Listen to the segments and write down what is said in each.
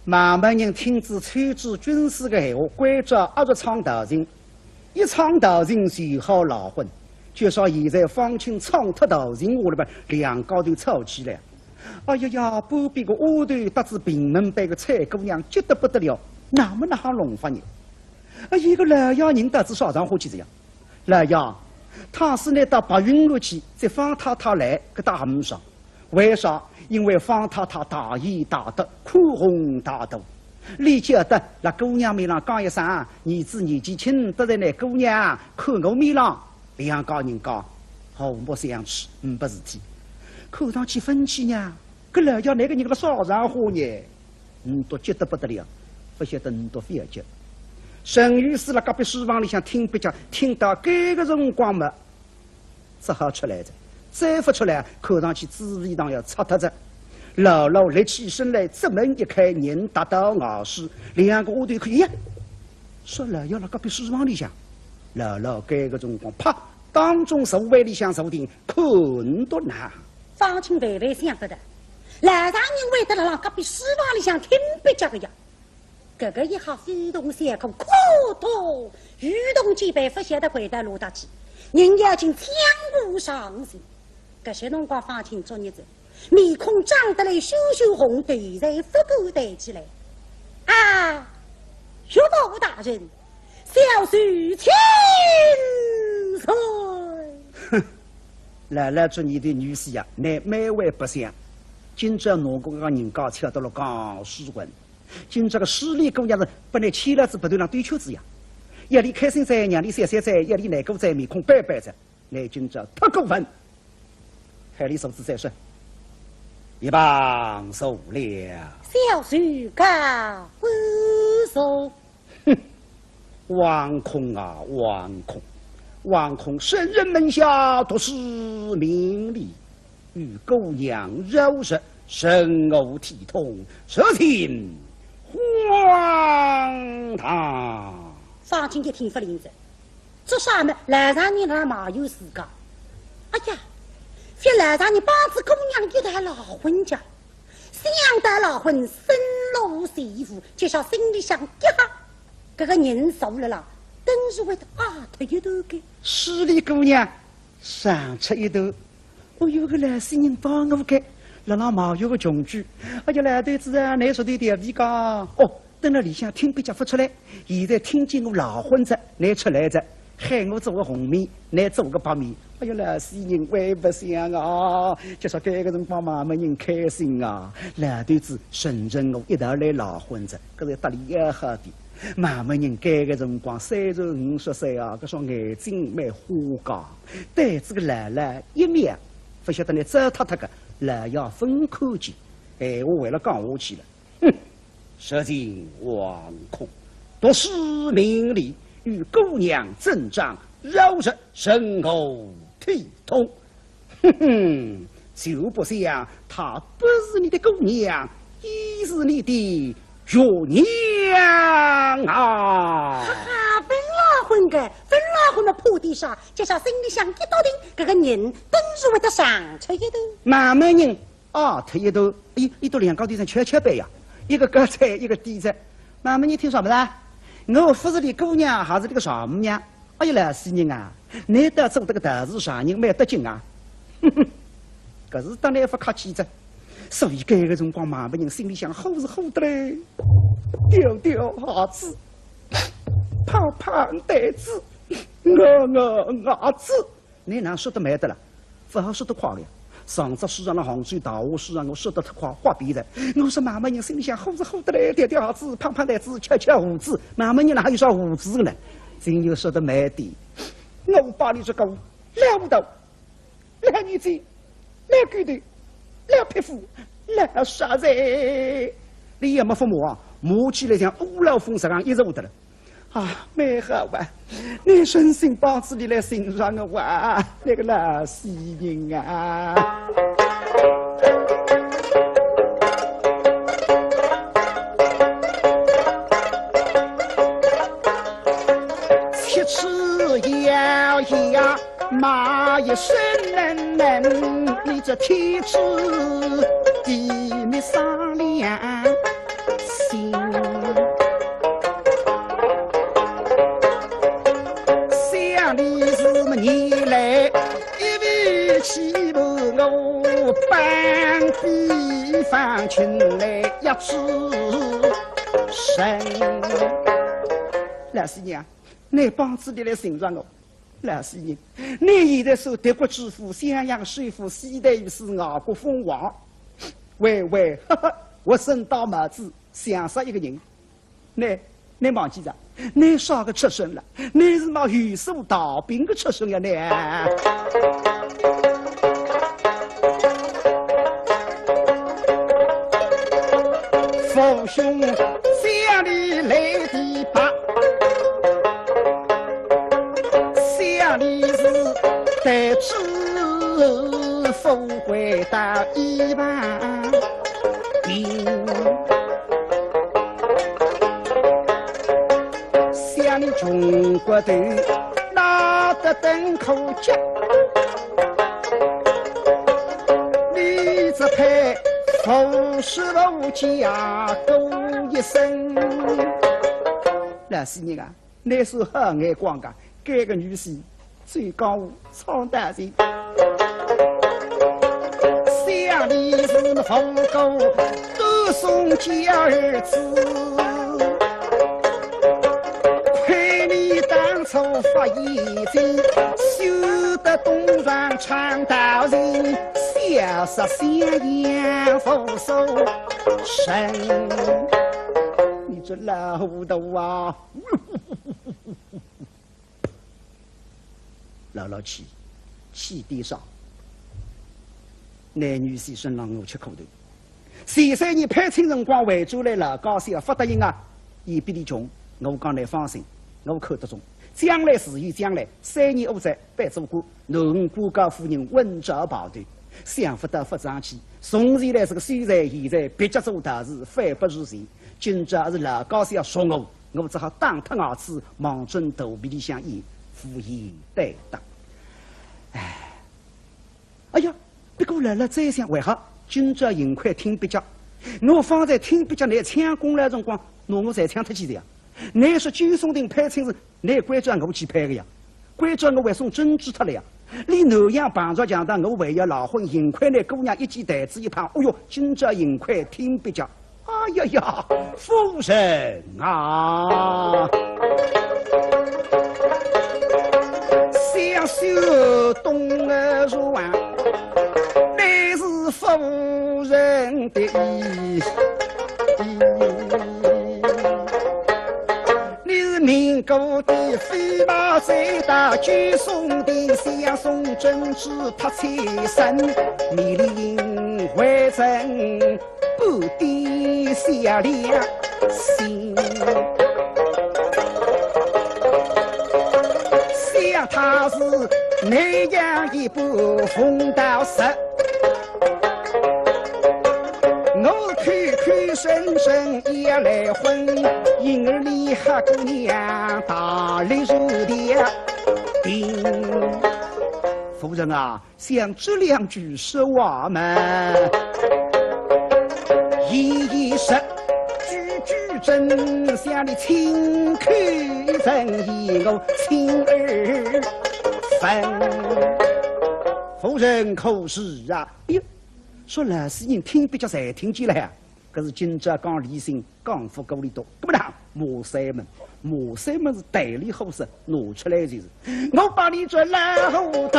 马门人听至参知军师的闲话，关着20场大人，一场大人随后闹混。就说现在方清闯脱大人下里边，两高头吵起来。哎呀呀，半边个丫头得知平门班个蔡姑娘急得不得了，哪么那哈弄法呢？一个老妖人得知少长话去这样，老妖，他是来到白云路去，在方太太来个大门上。为啥？因为方太太大义大德，宽宏大度。李觉得那姑娘面上讲一声，儿子年纪轻，得在那姑娘看我面上，两个人讲，好不相处，不事体。看上去分气呢，搿老妖那个人个少上话呢，都急得不得了，不晓得多费劲。陈御史辣隔壁书房里向听别讲，听到这个辰光嘛，只好出来着。再不出来，看上去紫薇堂要拆脱着。姥姥立起身来，直门一开，人达到外室，两个丫头看，呀，说老要辣隔壁书房里向。姥姥这个辰光，啪，当中座位里向坐定，看到哪？方清微微想得的，来上人会得辣隔壁书房里向听别讲个呀。这个一下非同小可，苦痛欲动几倍，不晓得回到罗大去，人家竟江湖上行。这些辰光，方清做日子，面孔长得来羞羞红，对在不够抬起来。啊，岳父大人，小婿千岁。哼，来来做你的女婿呀，乃每位不想。今朝侬个人家抢到了讲诗文，今朝个诗里姑娘是本来牵了子不断上对秋子呀，一里开心在，两里闪闪在，一里难过在，面孔白白着，乃今朝太过分。海里手指再说，一棒受了。小婿告不受。哼，王空啊，王空，王空，圣人门下独是名利，与姑娘柔弱，深恶体痛，实情荒唐。方清一听不灵着，做啥么？来上人那马有事讲。哎呀！这来上你帮子姑娘一代老婚家，想得老婚生老媳妇，就像心里想一下，这个人熟了啦，等是会得脱一头个。十里姑娘上出一头，我有个来世人帮我个，辣辣毛有个穷居，哎呀来对子啊，你说对点味讲哦，等了里向听别家不出来，现在听见我老婚着，你出来着，喊我做个红面，你做个白面。哎呀，老世人为不想啊！就说这个辰光嘛，没人开心啊。老头子顺着我一道来老婚着，搿是得力也好的。妈妈人这个辰光35-50岁啊，搿双眼睛蛮花光，对这个奶奶一面不晓得你走脱脱个，老要分看见。哎，我为了讲下去了，哼，实情惶恐，独是名利，与姑娘争仗，柔弱深厚。体痛，哼哼，就不想她不是你的姑娘，已是你的岳娘啊！哈哈，分老婚个，分老婚嘛破地上，就像心里想一到定，这个人等是会得上出一头。慢慢人脱一头，哎，一到两高地上切杯呀，一个高菜，一个低菜。慢慢人听说不啦？我不是你姑娘，还是这个丈母娘？哎呀，老师人啊！你得做这个大事上人蛮得劲啊！哼哼，可是当然不客气着。所以这个辰光，马不人心里想：好是好的嘞，丢丢孩子，胖胖袋子，伢子，你哪说得慢得了？不好说得快了。上次书上的杭州大话书上我说得太快，话别人。我说马人心里想：好是好的嘞，丢丢孩子，胖胖袋子，吃胡子。马人哪有啥胡子呢？真有说得慢点。我把你这个老头、老女子、老狗头、老匹夫、老杀人，你也没父母啊？骂起来像乌老风上一直的了。啊，蛮好哇！你顺心帮子你来欣赏我哇，那个老死人啊！马一声冷冷，你这天子地面上梁，小方群来一指神。老师娘，你帮助你来寻找我。老师娘，你现在受德国之父、襄阳水府、西代御史外国封王。喂，哈哈，我生到马子，想杀一个人。你忘记了？你啥个出身了？你是嘛御书道兵的出身呀？你。父兄乡里来第八，乡里是得知富贵到1万兵。乡里中国队拿得登口脚，李子佩富士楼家狗一生。老师娘啊，你是好眼光噶，这个女婿最高我苍大人。乡里是富狗都送家儿子，亏你当初发义气，修得东庄长道人，潇洒襄阳福寿神。你这老糊涂啊！老气地上，男女先生让我吃苦头。13年派清辰光回州来老高兴，发答应啊，伊比你穷，我讲你放心，我看得中。将来是以将来，3年后在办做官，侬官家夫人稳着跑腿，想不得发上去。从前来这个虽然现在别家做大事，反不如前。今朝是老高兴要说我只好打脱牙齿，望准肚皮里向烟，敷衍对答。哎呀，别过来了，再想为何？今朝尽快听别家，我方才听别家来抢功来辰光，我才抢脱几的呀。你说九松亭派亲是，你关照我去派的呀？关照我还送珍珠脱了呀？你南阳碰着强盗，我还要老婚，尽快拿姑娘一记台子一碰，哦哟，今朝尽快听别家。哎呀呀，夫人啊！想修东儿船，乃是夫人的意。你是民国的飞马最大，九松亭想送珍珠他财神，米林回城不敌下良心。想他是那样一部风刀石，我看深深也来混，因儿里黑姑娘大力如的兵。夫人啊，想这2句实话吗？一实句句真，想你轻口真意，我亲儿分。夫人可是啊，哎呦，说老实人听比较才听见了呀。可是今朝讲理性，讲不够力多，根本上马三门是代理后事，拿出来就是。我把你这老糊涂，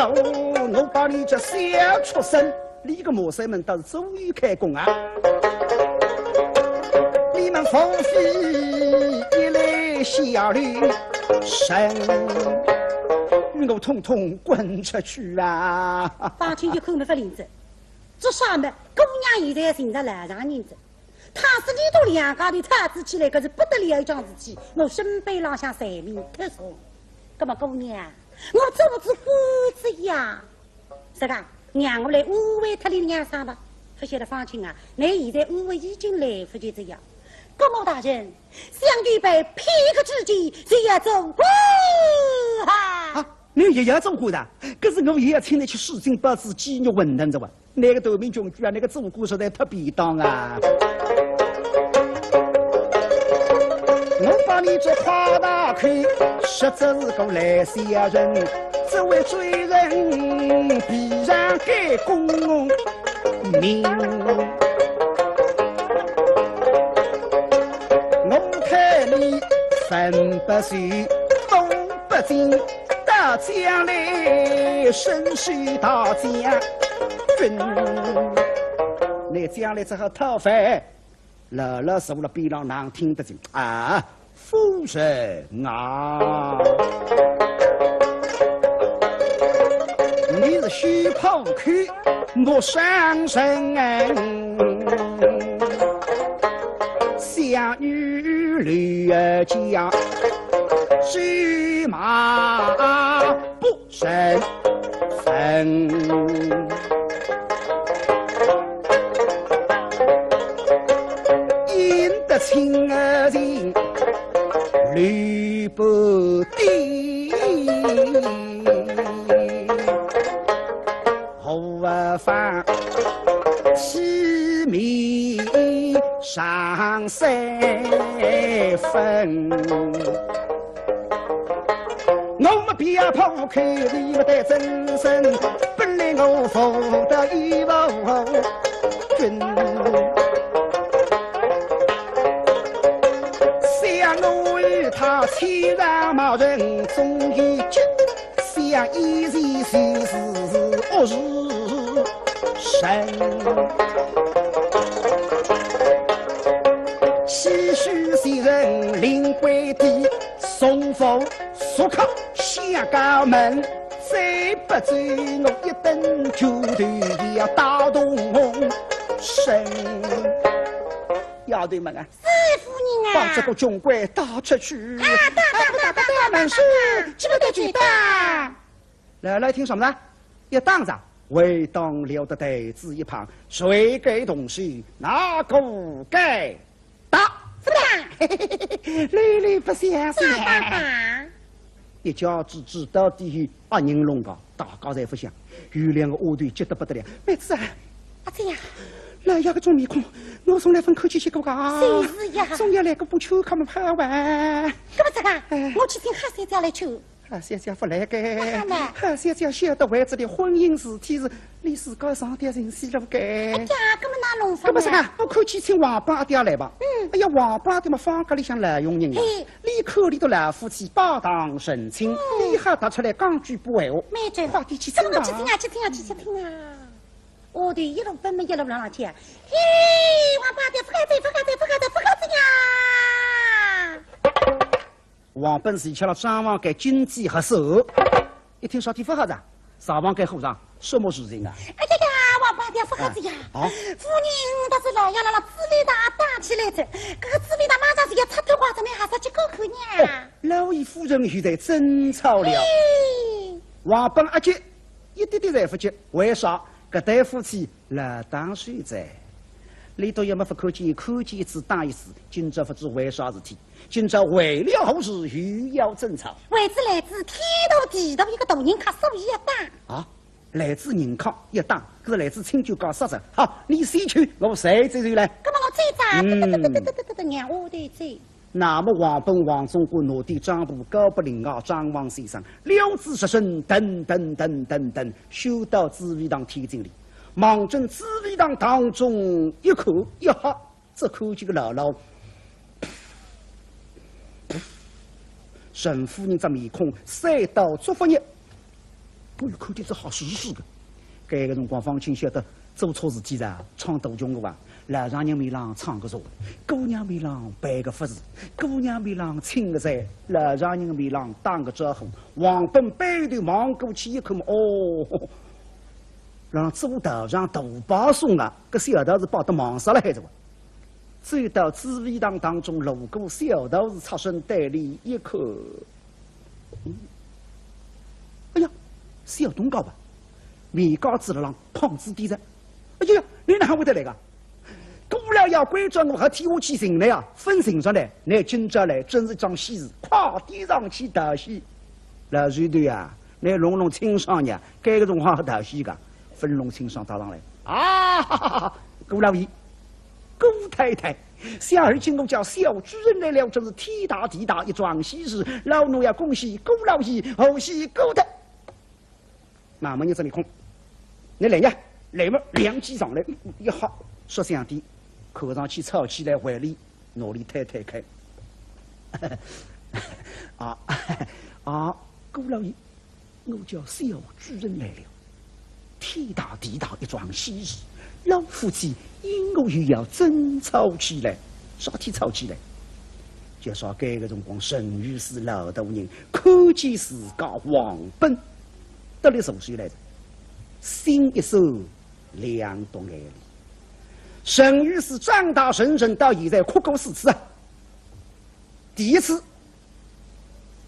我把你这小畜生，你个马三门倒是终于开工啊！你们放飞一来小女神，与我统统滚出去啊！八千就扣没发林子，这啥么？姑娘现在寻着来上人子。他是你都两家的叉子起来，可是不得了一桩事体。我身背浪向财命特殊，那么姑娘，我做不是夫子呀？是个，让我来安慰他的娘啥吧？不晓得放心啊，你现在安慰已经来不及这样。高某大人，相对被骗个之际，谁要走过啊？你也要做过的，可是我也要请你去市井报纸鸡肉混沌着哇！那个斗名军居啊，那个做过实在特别当啊！我把你这夸大开，实则是个来下人，这位罪人必然该公明。风不徐，风不进，到将来身须到将军。那将来只好讨饭，乐乐坐了边上，能听得见啊，夫人啊，你是虚抛去我伤神，相与吕家须马不生分。因得亲儿情吕不敌，后方起迷上三分。我们别抛开你们的真身，本来我负得一无君。想我与他千然冒人终于结，想依然虽是恶日生。唏嘘昔人临归地，送佛速考下高门。再不走我一等就头要打动身。丫头们啊，师傅您啊，把这个穷鬼打出去！大门是这么的举大。来听什么呢？一当着为当了的袋子一旁，谁给东西哪个给打？是的，累累不相信。爸，一家子知道底把人弄个大家才不想，有两个卧队急得不得了。妹子啊，阿姐呀，来呀个种面孔，我送来份口气去个噶。谁是呀？总要来个不求他们拍完。干嘛这个？我去听黑三家来求。黑三家不来个，呢黑三家晓得为这里婚姻事体是你自个上点人死了个。哎呀，根本哪弄法？干嘛这个？我口气请王八爹来吧。哎呀，王八爹嘛，房间里向滥用人呀，里口里头老夫妻霸当神亲，你还打出来讲句不闲话。没准，快点去怎么听吧。去听啊！我的一路奔奔，一路让上去。咦，王八蛋，不该呀！王本是吃了张王给经济和手，一听说地方好子，上王给后上什么事情啊？哎呀呀，王八蛋，不该呀！夫人倒是老爷了，资历大打起来着，这个资历大马上是要插头瓜子，没还是去口口呢？老爷夫人现在争吵了。王本阿姐一点点才不急，为啥？搿对夫妻老当水在，里头也没法看见一次打一次，今朝不知为啥事体，今朝为了后事又要争吵。为此来自天大地大一个大人卡手一打啊！来自人康一打，可是来自青酒搞杀着。好，你先去，我谁走来？干嘛我再打？让我得走。那么王本、王忠国、奴弟张部、高不灵啊、张王先生、了子十孙等，修到紫薇堂天井里，忙正紫薇堂当中一口一喝，这口几个姥姥，沈夫人这面孔晒到足发热，我有看见这好事实的。该个辰光，方清晓得做错事体了，闯大穷的话。老丈人面上唱个茶，姑娘面上摆个法事，姑娘面上请个菜，老丈人面上打个招呼。王本背头望过去一看，哦，让朱头上大把送啊！这小道士抱得忙死了，还是我。走到紫薇堂当中，路过小道士侧身袋里一看，哎呀，小东高吧，面高子了上，胖子低着，哎呀，你哪会得来个？过了要关照我和替我去寻来啊，分寻上来，那今朝来真是桩喜事，快点上去道喜。老徐队啊，那隆隆清爽呀，该个辰光和道喜个，分隆清爽打上来啊！哈哈哈，顾老爷，顾太太，下儿请我叫小主人来了，真是天大地大一桩喜事，老奴要恭喜顾老爷，后喜顾太。那么你这里空，你来呀，来么两骑上来，一好说相弟。口上去吵起来，怀里脑里太开。啊啊，顾老爷，我叫小主人来了。天大地大一桩喜事，老夫妻因我又要争吵起来，啥天吵起来？就说这个辰光，陈御史老大人看见自家王本得了手续来着，心一收，两懂眼里。陈御史长大成人到现在哭过4次啊。第一次，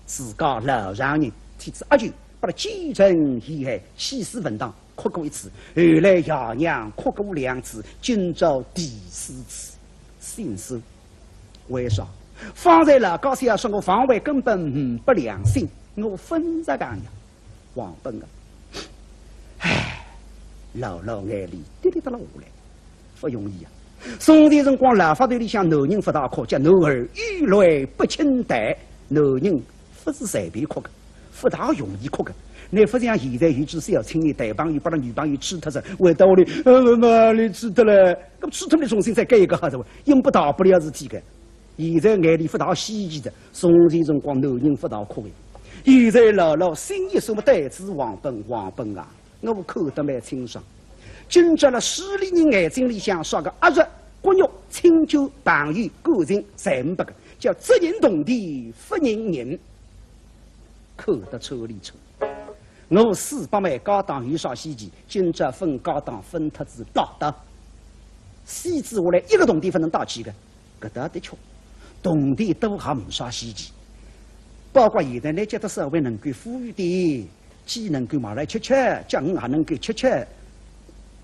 自家老丈人替子阿舅把他继承遗害，息事分当，哭过1次；后来爷娘哭过2次，今朝第4次，心收。为啥？方才老高先说我防卫根本不良心，我分着讲呀，王本啊，唉，老眼里滴滴答答下来，不容易啊。宋朝辰光，老法队里向男人不大哭，叫男儿欲来不轻待，男人不是随便哭的，不大容易哭的。那不像现在有句小青年男朋友把他女朋友吃脱着，回到屋里，哪里吃脱了？那吃脱了重新再盖一个哈子，用不大不了事体的。现在眼里不大稀奇的，宋朝辰光男人不大哭的。现在老心一什么带子王本啊，我看得蛮清爽。今朝了10里人眼睛里向说个阿热、骨肉、清酒、朋友、感情，全部个叫知人动地，不人人，看得出里出。我400枚高档有啥稀奇？今朝分高档分特子老的，戏子下来一个动地不能打起的，搿搭的确。动地都还没啥稀奇，包括现在来觉得社会能够富裕点，既能够买来吃吃，叫我还能够吃吃。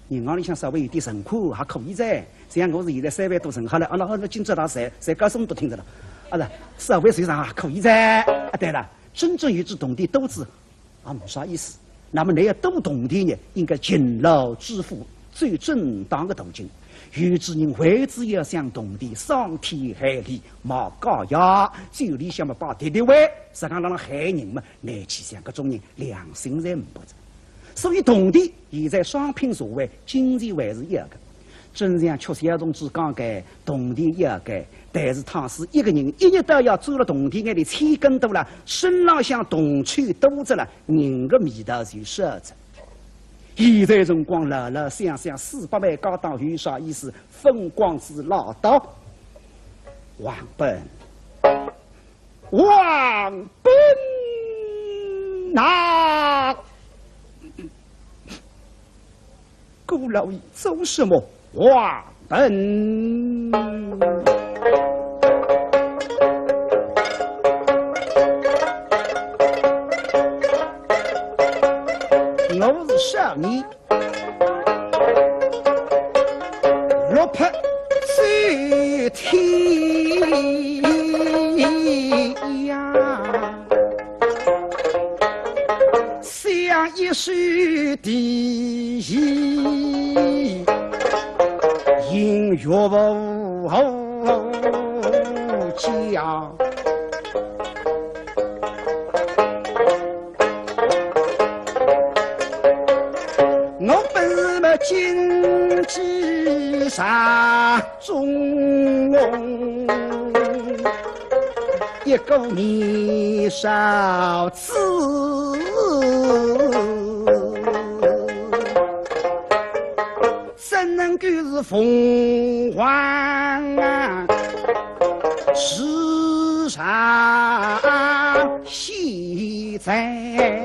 银行里向稍微有点存款还可以噻。像我是现在3万多存下来，那今朝他才高什么都听着了，是社会水上还可以噻。对了，真正有只动地斗志，没啥意思。那么你要斗动地呢，应该勤劳致富，最正当的途径。有之人为之要想动地，伤天害理，冒高压，嘴里想么把地的位，实际上让人害人嘛。难去想，搿种人良心侪没着。所以动地现在商品社会，经济还是要个。正像曲小同志讲的，动地要个，但是倘使一个人一日到夜走了动地眼里千根多了，身浪向动区多着了，人的味道就少着。现在辰光老想想400万高档有啥意思？风光是老道，王本呐！顾老爷做什么？王本。我是少年落魄最天呀，想一首的音乐不讲。我本是么经济上中一个年少子，怎能够是凤凰时常喜在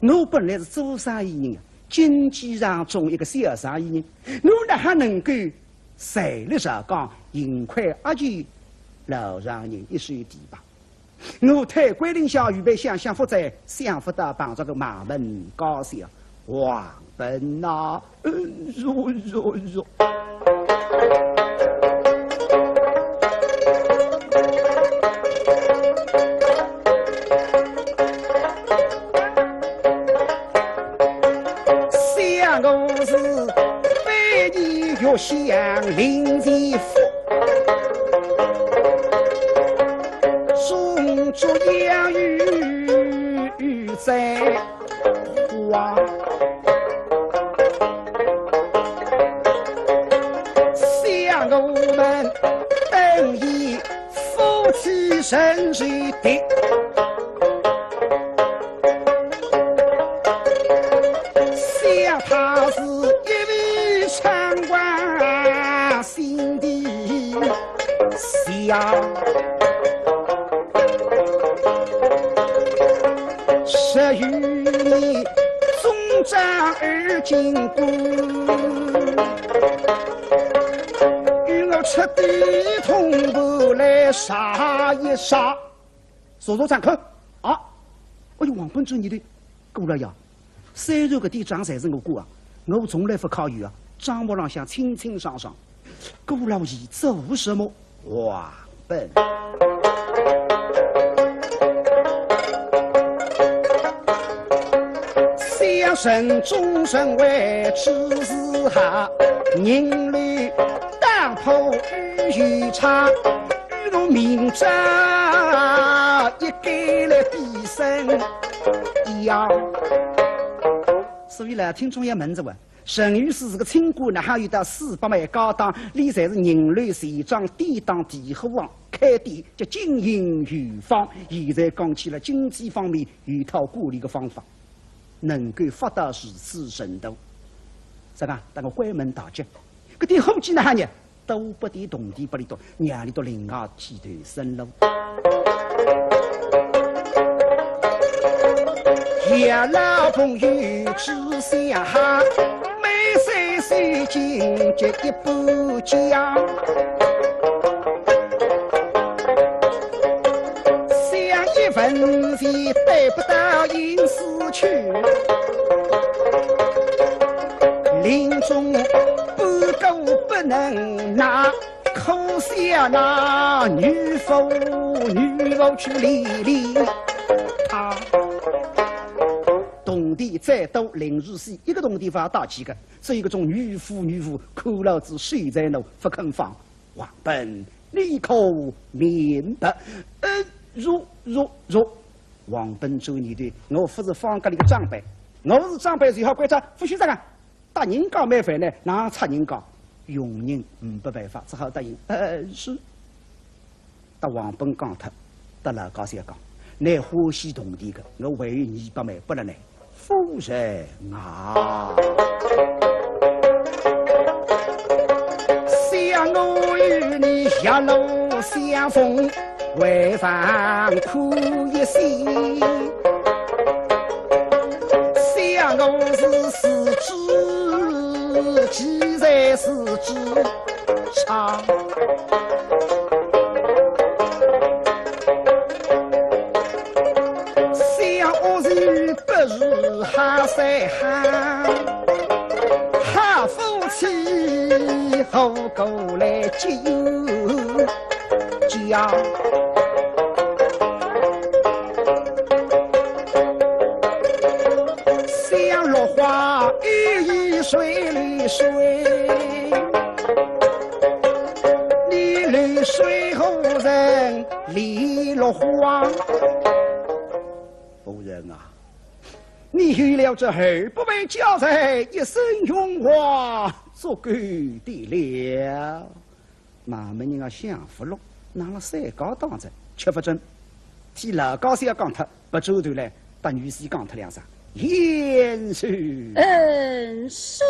我本来是做生意人，经济上中一个小生意人，我哪还能够随律上讲盈亏阿舅老让人一手提拔？我太桂林乡预备想负责，想不到帮着个马门高手王本呐，弱。我是非你越想临济府，种竹养育在花，我们等以夫妻生水的。想他是一位长官，心底想十余年总长而经过，与我彻底同步来杀一杀。说说张口啊！哎呦，王本主你的过了呀！虽然个地长才是我过啊，我从来不考虑啊。账目上想清清爽爽，过了一做什么？王本。相神终身为之事下，人类当铺与差，与侬明着一改了低声一样。所以呢，听众也问着我，陈御史是个清官呢，还有到400万高档，理才是人类随长典当地和王开店，叫经营御坊。现在讲起了经济方面有一套管理的方法，能够发达如此程度。是吧？当个关门大吉，搿点后继呢哈呢，都不地动地不离多，让你到另外剃头生路。一老朋友只想哈，每岁岁经这一步讲，想一份钱带不到银丝去，临终不够不能拿，可想那女妇去理理他。动地再多临日西，一个动地方大几个，这一个种女妇苦老子睡在那不肯放。王本你可明白？如。王本周你的，我不是放个那个长辈，我是长辈最好规则，不许这个。答应讲没烦呢，哪差人讲，用人不办法，只好答应。是。答王本讲他，答老高先讲，你欢喜动地个，我为200万不能来。夫人啊，想我与你一路相逢，为饭苦一心。想我是四肢，既然四肢长。不如哈三哈，哈夫妻后过来结友家。想落花雨雨水里水，你泪水后人离落花。夫人啊，你有了这200万家财，一生荣华足够的了。马门人啊，享福了，拿了3高当着，却不准。替老高先讲他不周头来，把女婿讲他2声。严是。是。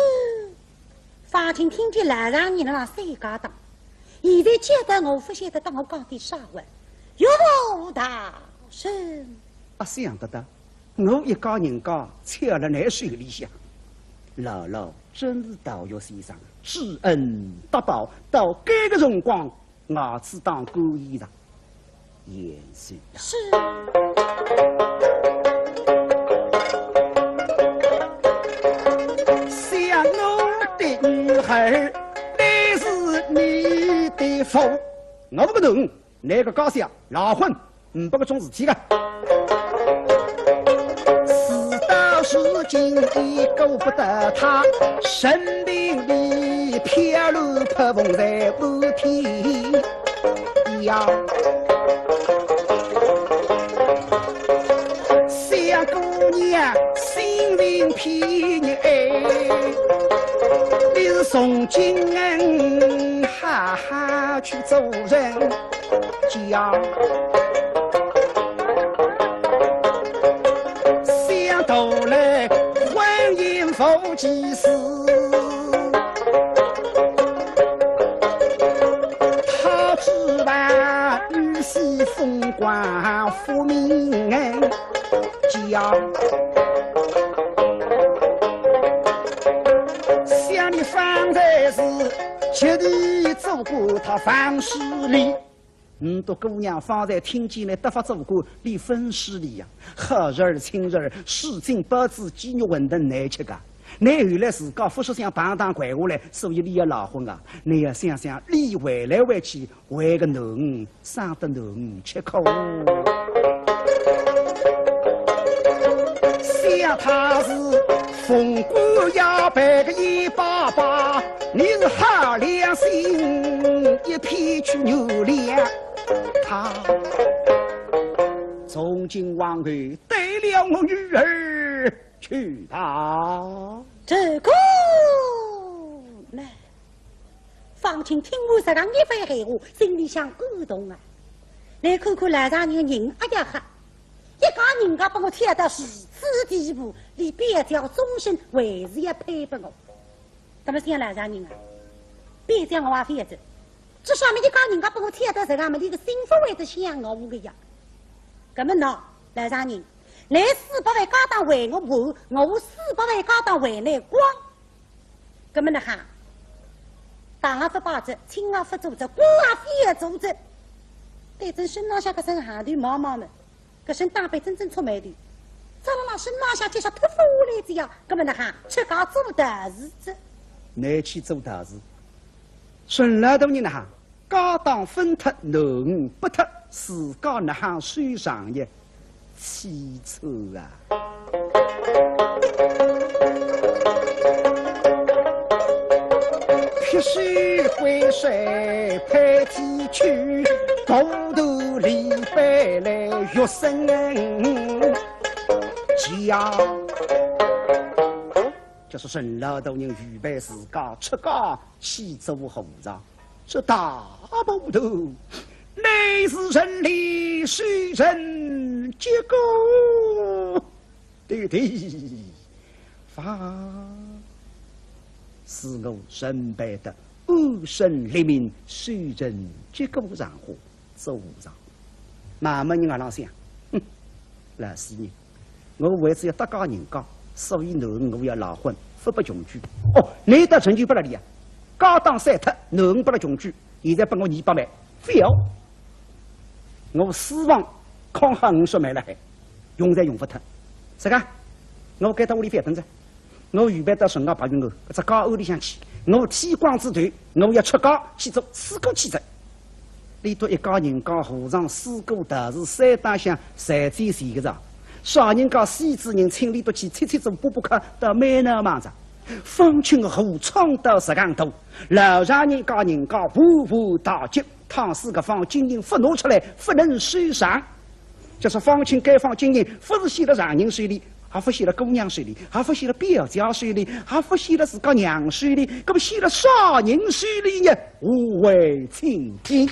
法庭听见来让你那3高当，现在接得我不晓得当我讲的啥话，有无大声？想得到，我一家人家切了奶水里向，姥姥真是道学先生，知恩达报，到这个辰光，牙齿当过衣裳，严肃是。想我的女孩，你是你的福，我不懂，那个高兴老混，不个种事体个。是今已顾不得他，生命里飘露破风在满天呀。小姑娘心灵偏爱，你是从今哈哈去做人家，想到来婚姻夫妻事，他只把玉玺风光复名家。想你方才是切地走过他方十里，多姑娘方才听见了得法走过离分十里呀，好人亲人世经百子鸡肉馄饨难吃个。你原来自家不是想棒当拐下来，所以你要老婚啊！你要想想，你回来回去为个能生得能吃苦。想他是风骨摇摆个一把把，你是好良心一片去牛脸。他从今往后对了我女儿去他这个呢，方清听我这样一番闲话，心里想感动啊！来看看来上人人哎呀哈，一家人家把我贴到如此地步，连边条终身还是要配给我。怎么想来上人啊？边条我也非要走，这上面一家人家把我贴到这样么，连个幸福还是想我个呀？那么喏，来上人。来400万家当为我婆，我400万家当为你光。那么呢哈，大也不把着，亲也不做着，官也非做着。对阵身上下个身寒头毛毛们，搿身打扮真正出美的，照了那身上下就像脱发下来这样。那么呢哈，出家做大事子。你去做大事，顺了多年呢哈，家当分脱能不脱，自家那行水上业。凄楚啊！撇水归水配体去，高头李白来月生家。就是孙老大人预备自家出家去做和尚，这大部头。乃是人力水人结构的法，是我身背的安身立命水人结构上火做上。慢慢人家老想，老四人，我为此要得家人家，所以我要老婚，不不穷居。哦，你得成就不了你啊！家当散脱，不了穷居，现在拨我200万，非要。我希望康好50万了还，用才用不脱。这个，我该到屋里翻本子，我预备到顺安8月5这家屋里向去。我天光之团，我要出家去做四顾起职。里头一家人家和尚四顾大事3大项，谁最谁个着？少人家西子人请里头去切做补课到美南忙着。风清河闯到石岗头，老丈人家人家步步大吉。唐四个方经营不拿出来，不能收上。就是方清该方经营，不是写了让人水里，还不写了姑娘水里，还不写了表家水里，还不写了自家娘水里，那么写了啥人水里呢？无为清净。